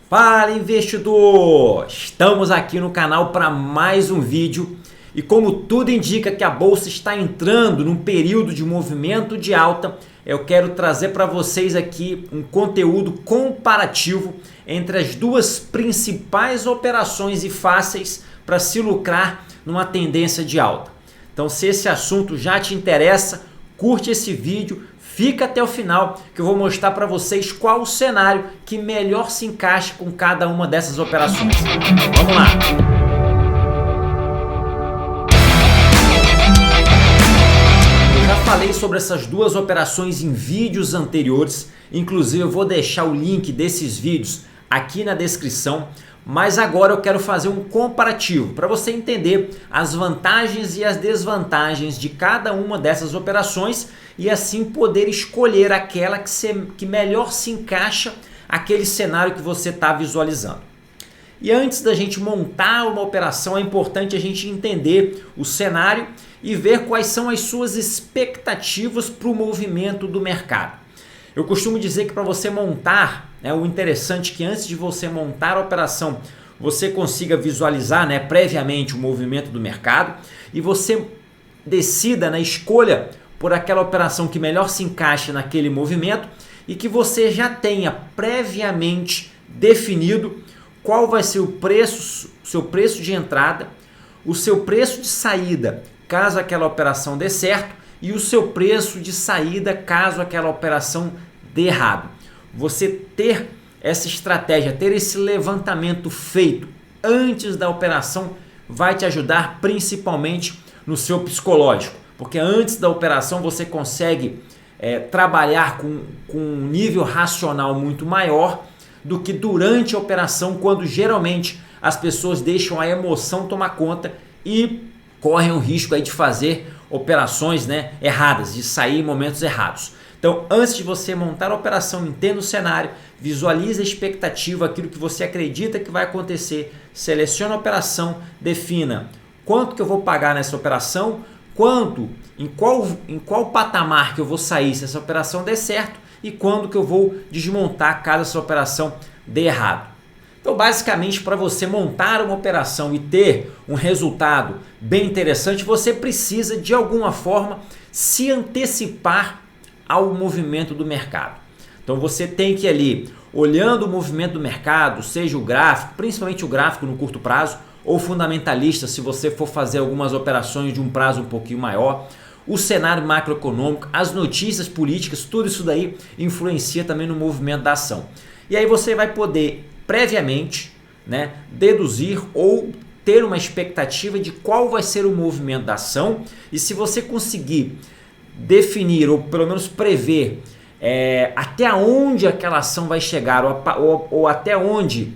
Fala, investidor! Estamos aqui no canal para mais um vídeo e como tudo indica que a bolsa está entrando num período de movimento de alta, eu quero trazer para vocês aqui um conteúdo comparativo entre as duas principais operações e fáceis para se lucrar numa tendência de alta. Então, se esse assunto já te interessa, curte esse vídeo, fica até o final que eu vou mostrar para vocês qual o cenário que melhor se encaixa com cada uma dessas operações. Vamos lá! Eu já falei sobre essas duas operações em vídeos anteriores, inclusive eu vou deixar o link desses vídeos aqui na descrição. Mas agora eu quero fazer um comparativo para você entender as vantagens e as desvantagens de cada uma dessas operações e assim poder escolher aquela que melhor se encaixa aquele cenário que você está visualizando. E antes da gente montar uma operação, é importante a gente entender o cenário e ver quais são as suas expectativas para o movimento do mercado. Eu costumo dizer que para você montar, o interessante é que antes de você montar a operação, você consiga visualizar previamente o movimento do mercado e você decida, escolha por aquela operação que melhor se encaixa naquele movimento e que você já tenha previamente definido qual vai ser o seu preço de entrada, o seu preço de saída caso aquela operação dê certo e o seu preço de saída caso aquela operação dê errado. Você ter essa estratégia, ter esse levantamento feito antes da operação vai te ajudar principalmente no seu psicológico, porque antes da operação você consegue trabalhar com um nível racional muito maior do que durante a operação, quando geralmente as pessoas deixam a emoção tomar conta e correm o risco de fazer operações erradas, de sair em momentos errados. Então, antes de você montar a operação, entenda o cenário, visualize a expectativa, aquilo que você acredita que vai acontecer, selecione a operação, defina quanto que eu vou pagar nessa operação, em qual patamar que eu vou sair se essa operação der certo e quando que eu vou desmontar caso essa operação dê errado. Então, basicamente, para você montar uma operação e ter um resultado bem interessante, você precisa, de alguma forma, se antecipar ao movimento do mercado. Então, você tem que ir ali, olhando o movimento do mercado, seja o gráfico, principalmente o gráfico no curto prazo, ou fundamentalista, se você for fazer algumas operações de um prazo um pouquinho maior, o cenário macroeconômico, as notícias políticas, tudo isso daí influencia também no movimento da ação. E aí você vai poder previamente deduzir ou ter uma expectativa de qual vai ser o movimento da ação, e se você conseguir definir ou pelo menos prever até onde aquela ação vai chegar ou até onde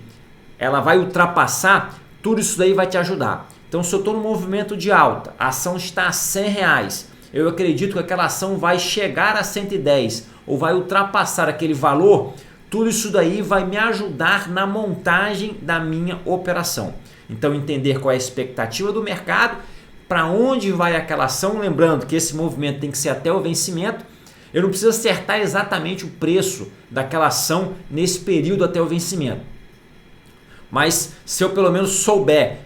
ela vai ultrapassar, tudo isso daí vai te ajudar. Então, se eu estou no movimento de alta, a ação está a R$100, eu acredito que aquela ação vai chegar a 110 ou vai ultrapassar aquele valor, tudo isso daí vai me ajudar na montagem da minha operação. Então, entender qual é a expectativa do mercado, para onde vai aquela ação, lembrando que esse movimento tem que ser até o vencimento, eu não preciso acertar exatamente o preço daquela ação nesse período até o vencimento. Mas se eu pelo menos souber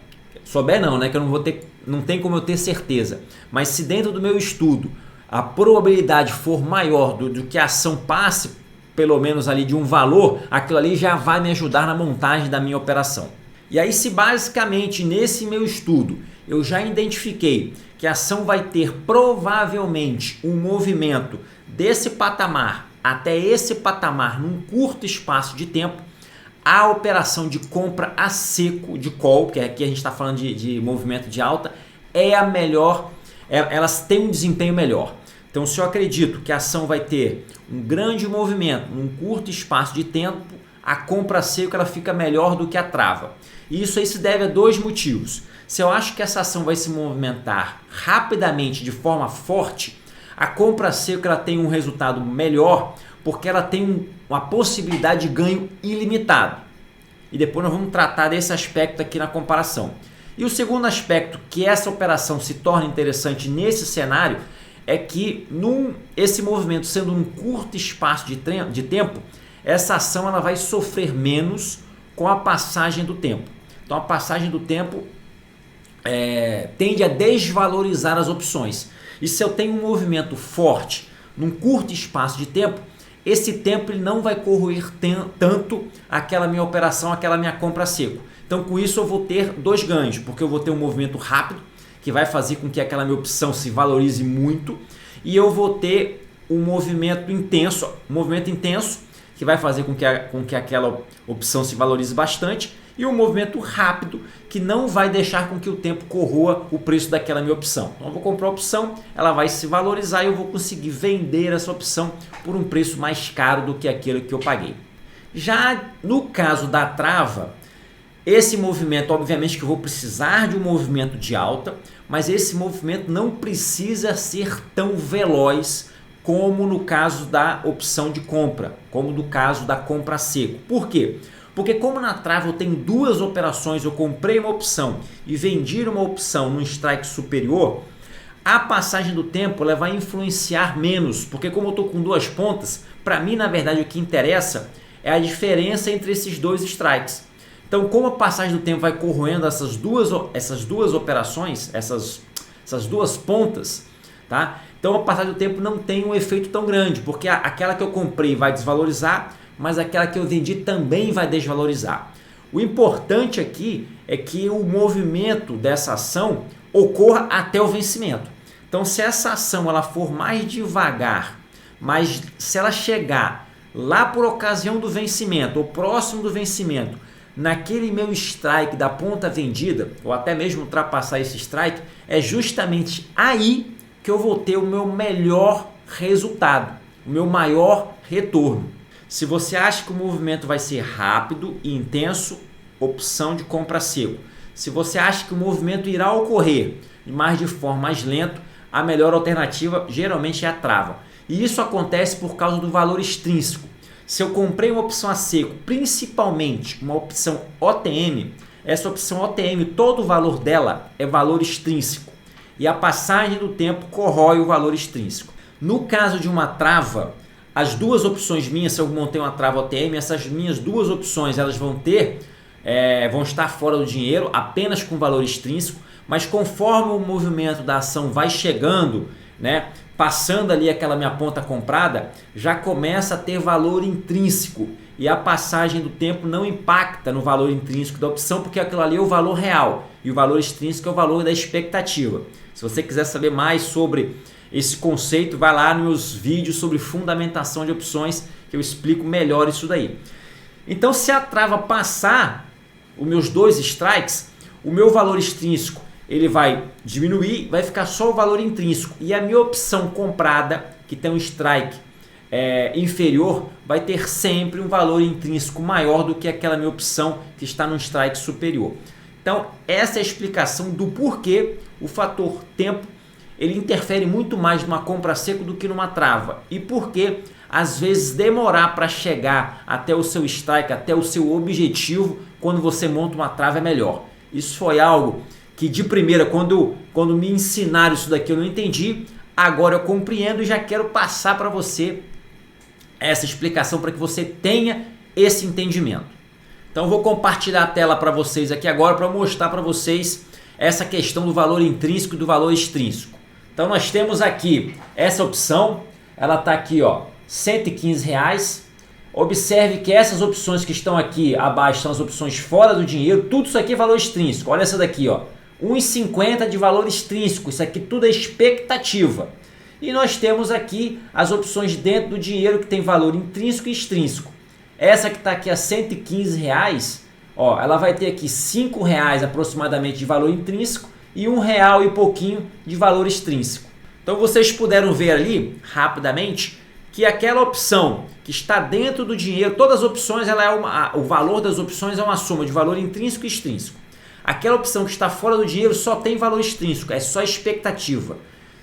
não, que eu não tem como eu ter certeza, mas se dentro do meu estudo a probabilidade for maior do que a ação passe pelo menos ali de um valor, aquilo ali já vai me ajudar na montagem da minha operação. E aí, se basicamente nesse meu estudo eu já identifiquei que a ação vai ter provavelmente um movimento desse patamar até esse patamar num curto espaço de tempo, a operação de compra a seco de call, que aqui a gente está falando de movimento de alta, é a melhor, elas têm um desempenho melhor. Então, se eu acredito que a ação vai ter um grande movimento num curto espaço de tempo, a compra a seco ela fica melhor do que a trava. E isso aí se deve a dois motivos. Se eu acho que essa ação vai se movimentar rapidamente, de forma forte, a compra a seco ela tem um resultado melhor porque ela tem uma possibilidade de ganho ilimitado. E depois nós vamos tratar desse aspecto aqui na comparação. E o segundo aspecto que essa operação se torna interessante nesse cenário é que esse movimento sendo um curto espaço de tempo, essa ação ela vai sofrer menos com a passagem do tempo. Então a passagem do tempo tende a desvalorizar as opções. E se eu tenho um movimento forte num curto espaço de tempo, esse tempo ele não vai corroer tanto aquela minha operação, aquela minha compra a seco. Então com isso eu vou ter dois ganhos, porque eu vou ter um movimento rápido, que vai fazer com que aquela minha opção se valorize muito, e eu vou ter um movimento intenso, que vai fazer com que aquela opção se valorize bastante, e um movimento rápido que não vai deixar com que o tempo corroa o preço daquela minha opção. Então eu vou comprar a opção, ela vai se valorizar e eu vou conseguir vender essa opção por um preço mais caro do que aquele que eu paguei. Já no caso da trava, esse movimento, obviamente que eu vou precisar de um movimento de alta, mas esse movimento não precisa ser tão veloz como no caso da opção de compra, como no caso da compra seco. Por quê? Porque como na trava eu tenho duas operações, eu comprei uma opção e vendi uma opção num strike superior, a passagem do tempo ela vai influenciar menos, porque como eu estou com duas pontas, para mim na verdade o que interessa é a diferença entre esses dois strikes. Então como a passagem do tempo vai corroendo essas duas operações, essas duas pontas, tá? Então a passagem do tempo não tem um efeito tão grande, porque aquela que eu comprei vai desvalorizar, mas aquela que eu vendi também vai desvalorizar. O importante aqui é que o movimento dessa ação ocorra até o vencimento. Então se essa ação ela for mais devagar, mas se ela chegar lá por ocasião do vencimento ou próximo do vencimento, naquele meu strike da ponta vendida, ou até mesmo ultrapassar esse strike, é justamente aí que eu vou ter o meu melhor resultado, o meu maior retorno. Se você acha que o movimento vai ser rápido e intenso, opção de compra seco. Se você acha que o movimento irá ocorrer, mas de forma mais lenta, a melhor alternativa geralmente é a trava. E isso acontece por causa do valor extrínseco. Se eu comprei uma opção a seco, principalmente uma opção OTM, essa opção OTM, todo o valor dela é valor extrínseco. E a passagem do tempo corrói o valor extrínseco. No caso de uma trava, as duas opções minhas, se eu montei uma trava OTM, essas minhas duas opções elas vão estar fora do dinheiro, apenas com valor extrínseco, mas conforme o movimento da ação vai chegando, né, passando ali aquela minha ponta comprada, já começa a ter valor intrínseco e a passagem do tempo não impacta no valor intrínseco da opção, porque aquilo ali é o valor real e o valor extrínseco é o valor da expectativa. Se você quiser saber mais sobre esse conceito, vai lá nos meus vídeos sobre fundamentação de opções que eu explico melhor isso daí. Então se a trava passar os meus dois strikes, o meu valor extrínseco ele vai diminuir, vai ficar só o valor intrínseco e a minha opção comprada, que tem um strike inferior, vai ter sempre um valor intrínseco maior do que aquela minha opção que está no strike superior. Então essa é a explicação do porquê o fator tempo ele interfere muito mais numa compra seco do que numa trava e porque às vezes demorar para chegar até o seu strike, até o seu objetivo, quando você monta uma trava é melhor. Isso foi algo que de primeira, quando me ensinaram isso daqui eu não entendi, agora eu compreendo e já quero passar para você essa explicação para que você tenha esse entendimento. Então eu vou compartilhar a tela para vocês aqui agora para mostrar para vocês essa questão do valor intrínseco e do valor extrínseco. Então nós temos aqui essa opção, ela está aqui ó, R$115. Observe que essas opções que estão aqui abaixo são as opções fora do dinheiro, tudo isso aqui é valor extrínseco. Olha essa daqui ó, R$1,50 de valor extrínseco, isso aqui tudo é expectativa. E nós temos aqui as opções dentro do dinheiro que tem valor intrínseco e extrínseco. Essa que está aqui a R$115, ó, ela vai ter aqui R$5 aproximadamente de valor intrínseco e R$1 e pouquinho de valor extrínseco. Então vocês puderam ver ali rapidamente que aquela opção que está dentro do dinheiro, todas as opções, o valor das opções é uma soma de valor intrínseco e extrínseco. Aquela opção que está fora do dinheiro só tem valor extrínseco, é só expectativa.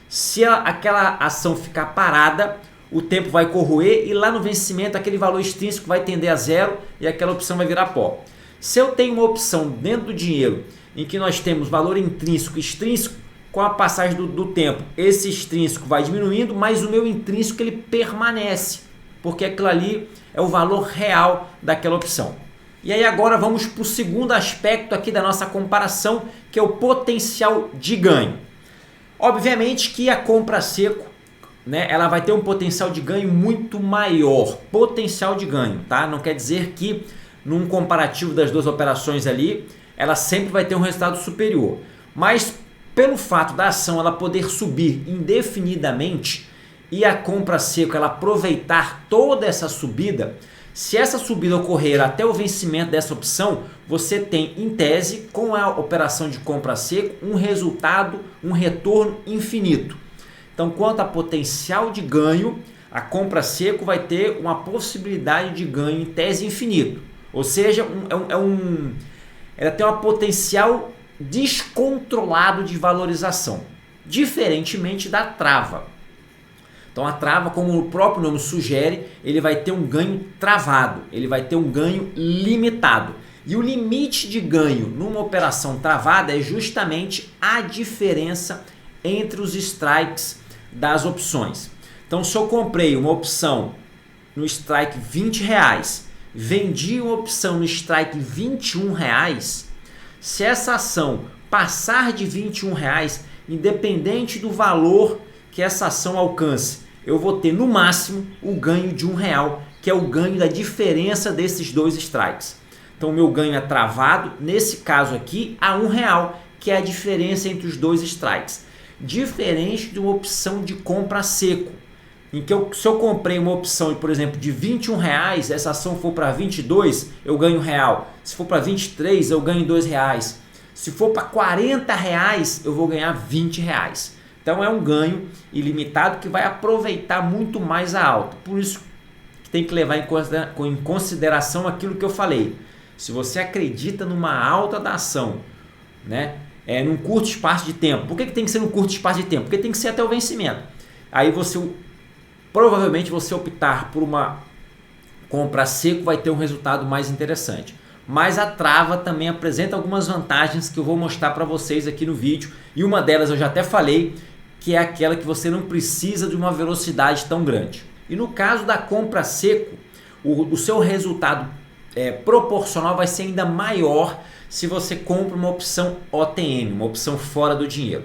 Se aquela ação ficar parada, o tempo vai corroer e lá no vencimento aquele valor extrínseco vai tender a zero e aquela opção vai virar pó. Se eu tenho uma opção dentro do dinheiro em que nós temos valor intrínseco e extrínseco, com a passagem do tempo, esse extrínseco vai diminuindo, mas o meu intrínseco ele permanece, porque aquilo ali é o valor real daquela opção. E aí agora vamos para o segundo aspecto aqui da nossa comparação, que é o potencial de ganho. Obviamente que a compra a seco, né, ela vai ter um potencial de ganho muito maior. Potencial de ganho, tá? Não quer dizer que num comparativo das duas operações ali, ela sempre vai ter um resultado superior. Mas pelo fato da ação ela poder subir indefinidamente e a compra a seco ela aproveitar toda essa subida, se essa subida ocorrer até o vencimento dessa opção, você tem, em tese, com a operação de compra a seco, um resultado, um retorno infinito. Então, quanto a potencial de ganho, a compra a seco vai ter uma possibilidade de ganho em tese infinito. Ou seja, ela tem um potencial descontrolado de valorização, diferentemente da trava. Então a trava, como o próprio nome sugere, ele vai ter um ganho travado, ele vai ter um ganho limitado. E o limite de ganho numa operação travada é justamente a diferença entre os strikes das opções. Então se eu comprei uma opção no strike R$20, vendi uma opção no strike R$21, se essa ação passar de R$21, independente do valor que essa ação alcance, eu vou ter no máximo o ganho de R$1, que é o ganho da diferença desses dois strikes. Então o meu ganho é travado, nesse caso aqui, a R$1, que é a diferença entre os dois strikes. Diferente de uma opção de compra a seco, em que se eu comprei uma opção, por exemplo, de R$21, essa ação for para 22, eu ganho R$1. Se for para 23, eu ganho R$2. Se for para R$40, eu vou ganhar R$20. Então é um ganho ilimitado que vai aproveitar muito mais a alta. Por isso que tem que levar em consideração aquilo que eu falei. Se você acredita numa alta da ação, né, num curto espaço de tempo. Por que tem que ser num curto espaço de tempo? Porque tem que ser até o vencimento. Aí provavelmente você optar por uma compra a seco vai ter um resultado mais interessante. Mas a trava também apresenta algumas vantagens que eu vou mostrar para vocês aqui no vídeo. E uma delas eu já até falei, que é aquela que você não precisa de uma velocidade tão grande. E no caso da compra a seco, o seu resultado proporcional vai ser ainda maior se você compra uma opção OTM, uma opção fora do dinheiro.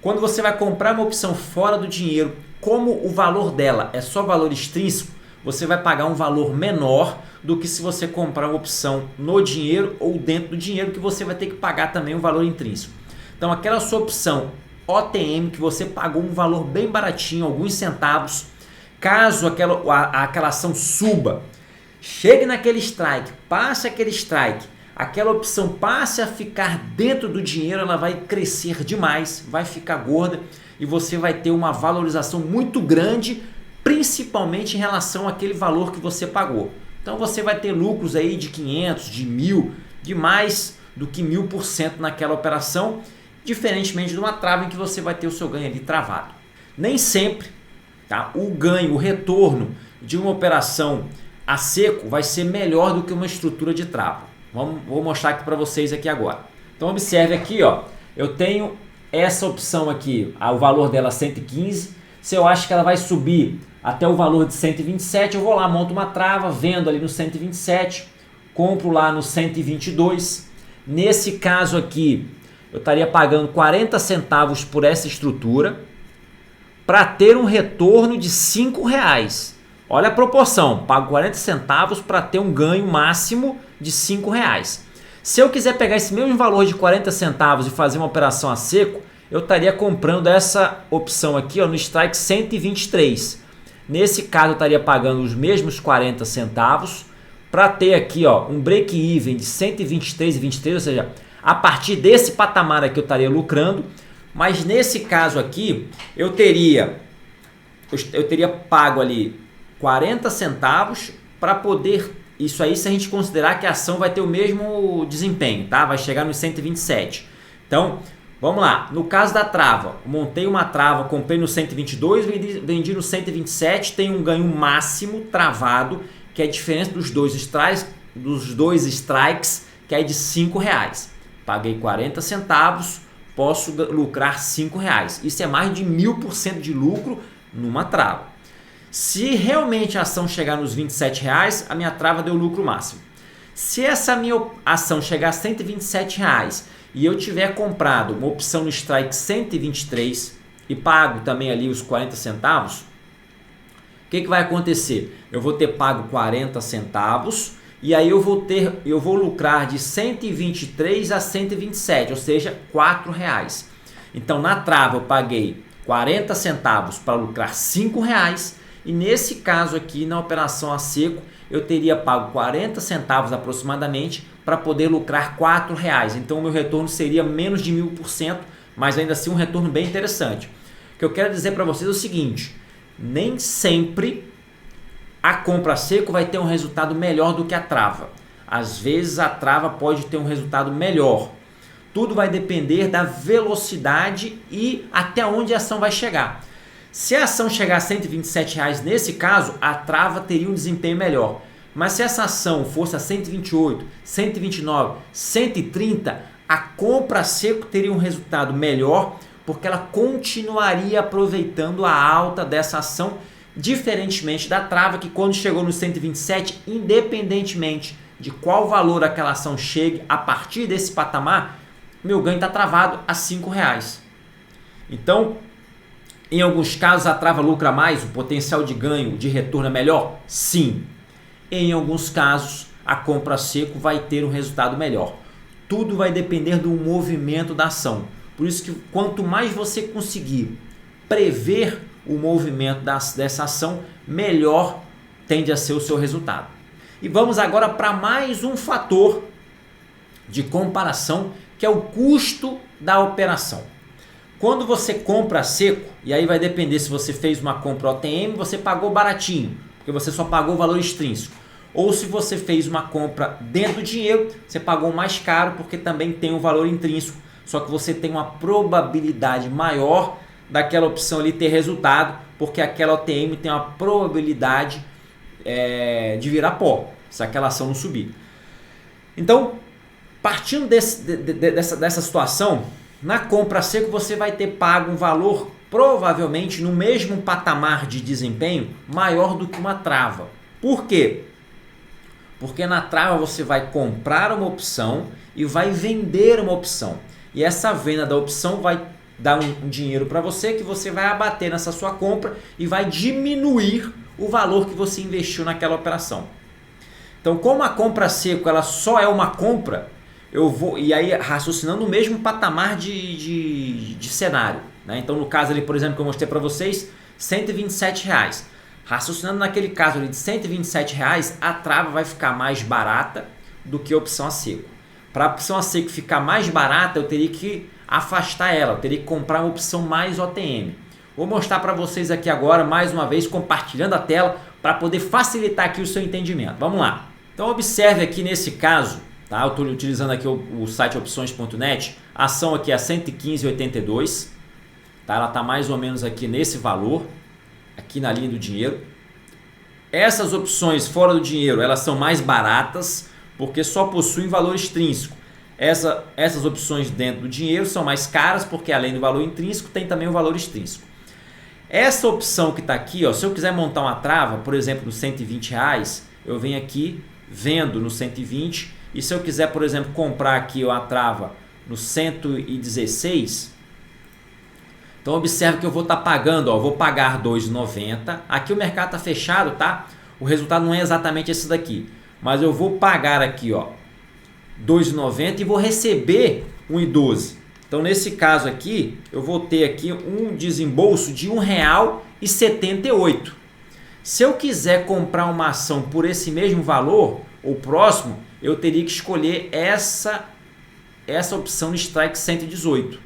Quando você vai comprar uma opção fora do dinheiro, como o valor dela é só valor extrínseco, você vai pagar um valor menor do que se você comprar uma opção no dinheiro ou dentro do dinheiro, que você vai ter que pagar também um valor intrínseco. Então aquela sua opção OTM que você pagou um valor bem baratinho, alguns centavos, caso aquela ação suba, chegue naquele strike, passe aquele strike, aquela opção passe a ficar dentro do dinheiro, ela vai crescer demais, vai ficar gorda e você vai ter uma valorização muito grande, principalmente em relação àquele valor que você pagou. Então você vai ter lucros aí de 500, de 1000, de mais do que 1000% naquela operação, diferentemente de uma trava em que você vai ter o seu ganho ali travado. Nem sempre, tá, o ganho, o retorno de uma operação a seco vai ser melhor do que uma estrutura de trava. Vou mostrar aqui para vocês aqui agora. Então observe aqui, ó, eu tenho essa opção aqui, o valor dela é 115. Se eu acho que ela vai subir até o valor de 127, eu vou lá, monto uma trava, vendo ali no 127, compro lá no 122. Nesse caso aqui, eu estaria pagando 40 centavos por essa estrutura para ter um retorno de R$5. Olha a proporção, pago 40 centavos para ter um ganho máximo de R$5. Se eu quiser pegar esse mesmo valor de 40 centavos e fazer uma operação a seco, eu estaria comprando essa opção aqui, ó, no strike 123. Nesse caso eu estaria pagando os mesmos 40 centavos para ter aqui, ó, um break-even de 123,23, ou seja, a partir desse patamar aqui eu estaria lucrando, mas nesse caso aqui eu teria pago ali 40 centavos para poder, isso aí se a gente considerar que a ação vai ter o mesmo desempenho, tá? Vai chegar nos 127. Então, vamos lá, no caso da trava, montei uma trava, comprei no 122, vendi no 127, tem um ganho máximo travado, que é a diferença dos dois strikes, que é de R$5. Paguei 40 centavos, posso lucrar R$5. Isso é mais de 1000% de lucro numa trava. Se realmente a ação chegar nos R$27, a minha trava deu lucro máximo. Se essa minha ação chegar a R$ 127 e eu tiver comprado uma opção no strike 123 e pago também ali os 40 centavos, o que vai acontecer? Eu vou ter pago 40 centavos e aí eu vou lucrar de 123 a 127, ou seja, R$ 4,00. Então na trava eu paguei 40 centavos para lucrar R$ 5,00 e nesse caso aqui na operação a seco eu teria pago 40 centavos aproximadamente para poder lucrar R$ 4,00. Então o meu retorno seria menos de 1000%, mas ainda assim um retorno bem interessante. O que eu quero dizer para vocês é o seguinte: nem sempre a compra a seco vai ter um resultado melhor do que a trava. Às vezes a trava pode ter um resultado melhor. Tudo vai depender da velocidade e até onde a ação vai chegar. Se a ação chegar a R$ 127 nesse caso, a trava teria um desempenho melhor. Mas se essa ação fosse a 128, 129, 130, a compra a seco teria um resultado melhor, porque ela continuaria aproveitando a alta dessa ação, diferentemente da trava, que quando chegou no 127, independentemente de qual valor aquela ação chegue, a partir desse patamar, meu ganho está travado a R$ 5,00. Então, em alguns casos a trava lucra mais, o potencial de ganho, de retorno é melhor? Sim. Em alguns casos a compra a seco vai ter um resultado melhor. Tudo vai depender do movimento da ação. Por isso que quanto mais você conseguir prever o movimento dessa ação, melhor tende a ser o seu resultado. E vamos agora para mais um fator de comparação, que é o custo da operação. Quando você compra a seco, e aí vai depender se você fez uma compra OTM, você pagou baratinho, porque você só pagou o valor extrínseco. Ou se você fez uma compra dentro do dinheiro, você pagou mais caro porque também tem um valor intrínseco, só que você tem uma probabilidade maior daquela opção ali ter resultado, porque aquela OTM tem uma probabilidade de virar pó, se aquela ação não subir. Então, partindo dessa situação, na compra seco você vai ter pago um valor provavelmente no mesmo patamar de desempenho maior do que uma trava. Por quê? Porque na trava você vai comprar uma opção e vai vender uma opção. E essa venda da opção vai dar um dinheiro para você que você vai abater nessa sua compra e vai diminuir o valor que você investiu naquela operação. Então, como a compra seco ela só é uma compra, eu vou, e aí raciocinando no mesmo patamar de cenário, né? Então no caso ali, por exemplo, que eu mostrei para vocês, R$ 127. Raciocinando naquele caso ali de R$ 127, a trava vai ficar mais barata do que a opção a seco. Para a opção a seco ficar mais barata, eu teria que afastar ela, eu teria que comprar uma opção mais OTM. Vou mostrar para vocês aqui agora, mais uma vez, compartilhando a tela, para poder facilitar aqui o seu entendimento. Vamos lá. Então observe aqui nesse caso, tá? Eu estou utilizando aqui o site opções.net, a ação aqui é a 115,82, tá? Ela está mais ou menos aqui nesse valor, aqui na linha do dinheiro. Essas opções fora do dinheiro, elas são mais baratas, porque só possuem valor extrínseco. Essas opções dentro do dinheiro são mais caras, porque além do valor intrínseco, tem também o valor extrínseco. Essa opção que está aqui, ó, se eu quiser montar uma trava, por exemplo, nos R$ 120, eu venho aqui, vendo no 120, e se eu quiser, por exemplo, comprar aqui uma trava no 116, então observe que eu vou estar pagando, ó, vou pagar R$ 2,90. Aqui o mercado está fechado, tá? O resultado não é exatamente esse daqui, mas eu vou pagar aqui, ó, R$ 2,90 e vou receber R$ 1,12. Então nesse caso aqui, eu vou ter aqui um desembolso de R$ 1,78. Se eu quiser comprar uma ação por esse mesmo valor, ou próximo, eu teria que escolher essa opção de strike 118.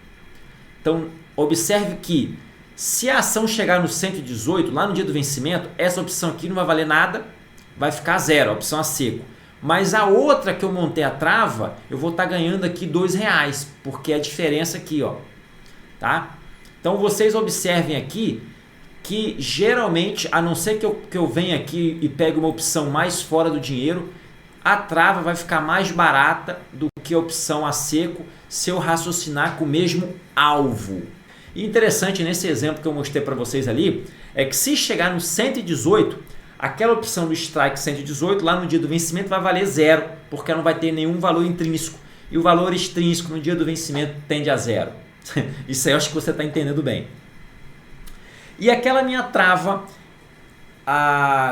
Então, observe que se a ação chegar no 118, lá no dia do vencimento, essa opção aqui não vai valer nada, vai ficar zero, a opção a seco. Mas a outra que eu montei a trava, eu vou estar ganhando aqui R$ 2,00, porque é a diferença aqui, ó, tá? Então, vocês observem aqui que geralmente, a não ser que eu venha aqui e pegue uma opção mais fora do dinheiro, a trava vai ficar mais barata do que a opção a seco se eu raciocinar com o mesmo alvo. E interessante nesse exemplo que eu mostrei para vocês ali, é que se chegar no 118, aquela opção do strike 118 lá no dia do vencimento vai valer zero, porque não vai ter nenhum valor intrínseco. E o valor extrínseco no dia do vencimento tende a zero. Isso aí eu acho que você está entendendo bem. E aquela minha trava,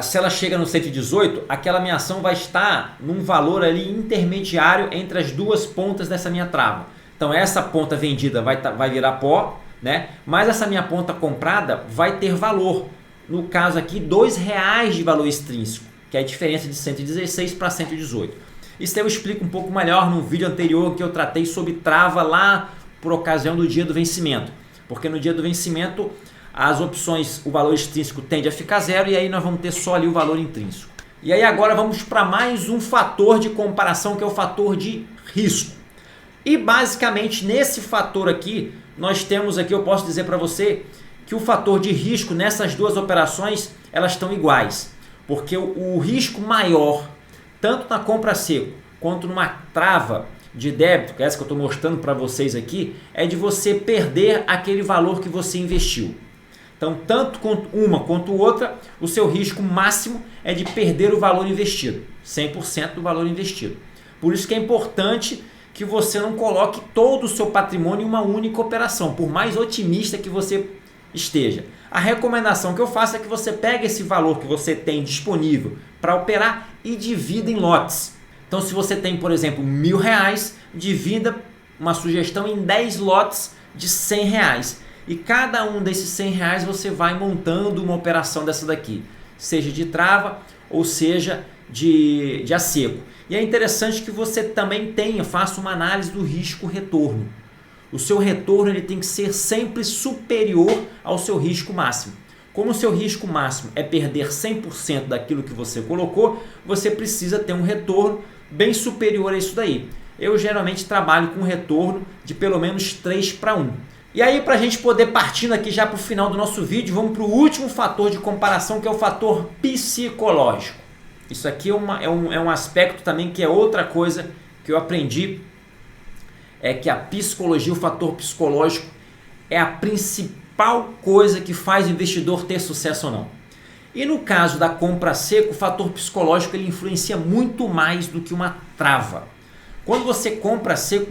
se ela chega no 118, aquela minha ação vai estar num valor ali intermediário entre as duas pontas dessa minha trava. Então essa ponta vendida vai virar pó, né? Mas essa minha ponta comprada vai ter valor. No caso aqui, R$2 de valor extrínseco, que é a diferença de 116 para 118. Isso eu explico um pouco melhor no vídeo anterior que eu tratei sobre trava lá por ocasião do dia do vencimento. Porque no dia do vencimento as opções, o valor extrínseco tende a ficar zero e aí nós vamos ter só ali o valor intrínseco. E aí agora vamos para mais um fator de comparação que é o fator de risco. E basicamente nesse fator aqui, nós temos aqui, eu posso dizer para você que o fator de risco nessas duas operações, elas estão iguais. Porque o risco maior, tanto na compra seco quanto numa trava de débito, que é essa que eu estou mostrando para vocês aqui, é de você perder aquele valor que você investiu. Então, tanto uma quanto outra, o seu risco máximo é de perder o valor investido, 100% do valor investido. Por isso que é importante que você não coloque todo o seu patrimônio em uma única operação, por mais otimista que você esteja. A recomendação que eu faço é que você pegue esse valor que você tem disponível para operar e divida em lotes. Então, se você tem, por exemplo, R$1.000, divida uma sugestão em 10 lotes de R$100. E cada um desses R$100 você vai montando uma operação dessa daqui, seja de trava ou seja de a seco. E é interessante que você também faça uma análise do risco-retorno. O seu retorno ele tem que ser sempre superior ao seu risco máximo. Como o seu risco máximo é perder 100% daquilo que você colocou, você precisa ter um retorno bem superior a isso daí. Eu geralmente trabalho com um retorno de pelo menos 3:1. E aí, para a gente poder partindo aqui já para o final do nosso vídeo, vamos para o último fator de comparação, que é o fator psicológico. Isso aqui é um aspecto também que é outra coisa que eu aprendi, é que a psicologia, o fator psicológico, é a principal coisa que faz o investidor ter sucesso ou não. E no caso da compra seco, o fator psicológico ele influencia muito mais do que uma trava. Quando você compra seco,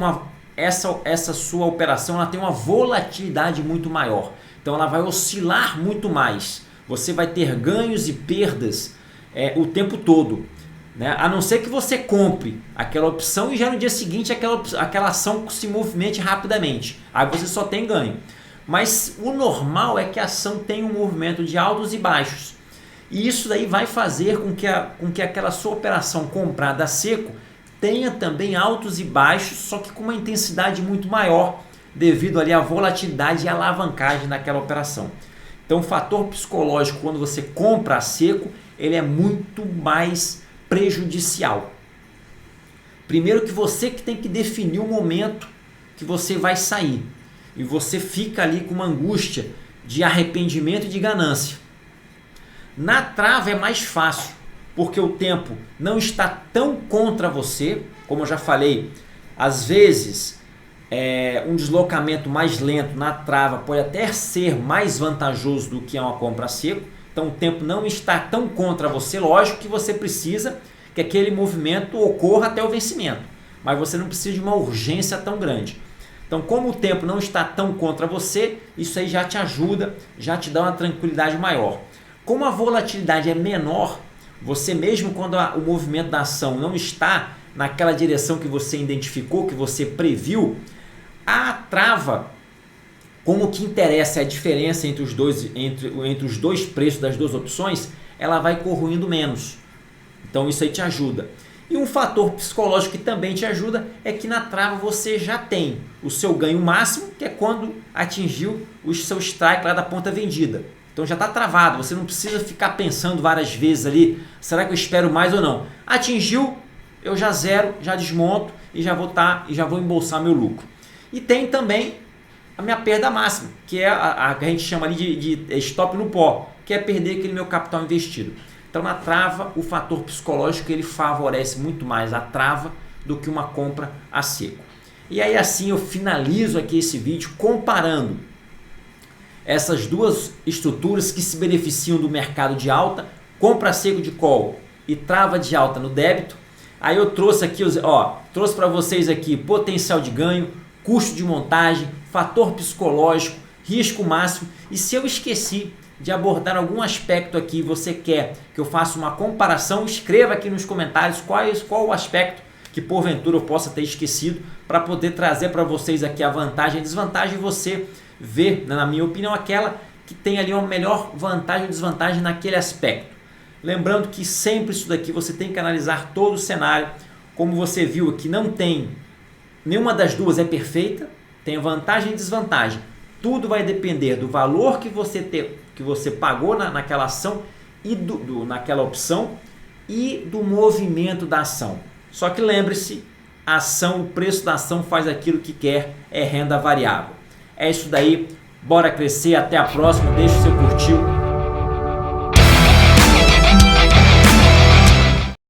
essa sua operação ela tem uma volatilidade muito maior. Então ela vai oscilar muito mais. Você vai ter ganhos e perdas o tempo todo. Né? A não ser que você compre aquela opção e já no dia seguinte aquela ação se movimente rapidamente. Aí você só tem ganho. Mas o normal é que a ação tenha um movimento de altos e baixos. E isso daí vai fazer com que aquela sua operação comprada a seco tenha também altos e baixos, só que com uma intensidade muito maior, devido ali à volatilidade e à alavancagem daquela operação. Então o fator psicológico, quando você compra a seco, ele é muito mais prejudicial. Primeiro que você que tem que definir o momento que você vai sair. E você fica ali com uma angústia de arrependimento e de ganância. Na trava é mais fácil, porque o tempo não está tão contra você, como eu já falei, às vezes um deslocamento mais lento na trava pode até ser mais vantajoso do que uma compra a seco. Então o tempo não está tão contra você, lógico que você precisa que aquele movimento ocorra até o vencimento, mas você não precisa de uma urgência tão grande. Então como o tempo não está tão contra você, isso aí já te ajuda, já te dá uma tranquilidade maior. Como a volatilidade é menor, você mesmo quando o movimento da ação não está naquela direção que você identificou, que você previu, a trava, como o que interessa é a diferença entre os dois preços das duas opções, ela vai corroendo menos. Então isso aí te ajuda. E um fator psicológico que também te ajuda é que na trava você já tem o seu ganho máximo, que é quando atingiu o seu strike lá da ponta vendida. Então já está travado, você não precisa ficar pensando várias vezes ali, será que eu espero mais ou não? Atingiu, eu já zero, já desmonto e já vou embolsar meu lucro. E tem também a minha perda máxima, que é a que a gente chama ali de stop no pó, que é perder aquele meu capital investido. Então na trava, o fator psicológico ele favorece muito mais a trava do que uma compra a seco. E aí assim eu finalizo aqui esse vídeo comparando essas duas estruturas que se beneficiam do mercado de alta compra seco de call e trava de alta no débito. Aí eu trouxe aqui, trouxe para vocês aqui potencial de ganho, custo de montagem, fator psicológico, risco máximo. E se eu esqueci de abordar algum aspecto aqui, você quer que eu faça uma comparação, escreva aqui nos comentários qual o aspecto que porventura eu possa ter esquecido, para poder trazer para vocês aqui a vantagem e desvantagem, e você ver, na minha opinião, aquela que tem ali uma melhor vantagem ou desvantagem naquele aspecto. Lembrando que sempre isso daqui você tem que analisar todo o cenário. Como você viu aqui, não tem nenhuma das duas é perfeita, tem vantagem e desvantagem. Tudo vai depender do valor que você pagou naquela ação e naquela opção e do movimento da ação. Só que lembre-se, a ação, o preço da ação faz aquilo que quer, é renda variável. É isso daí, bora crescer, até a próxima, deixa o seu curtir.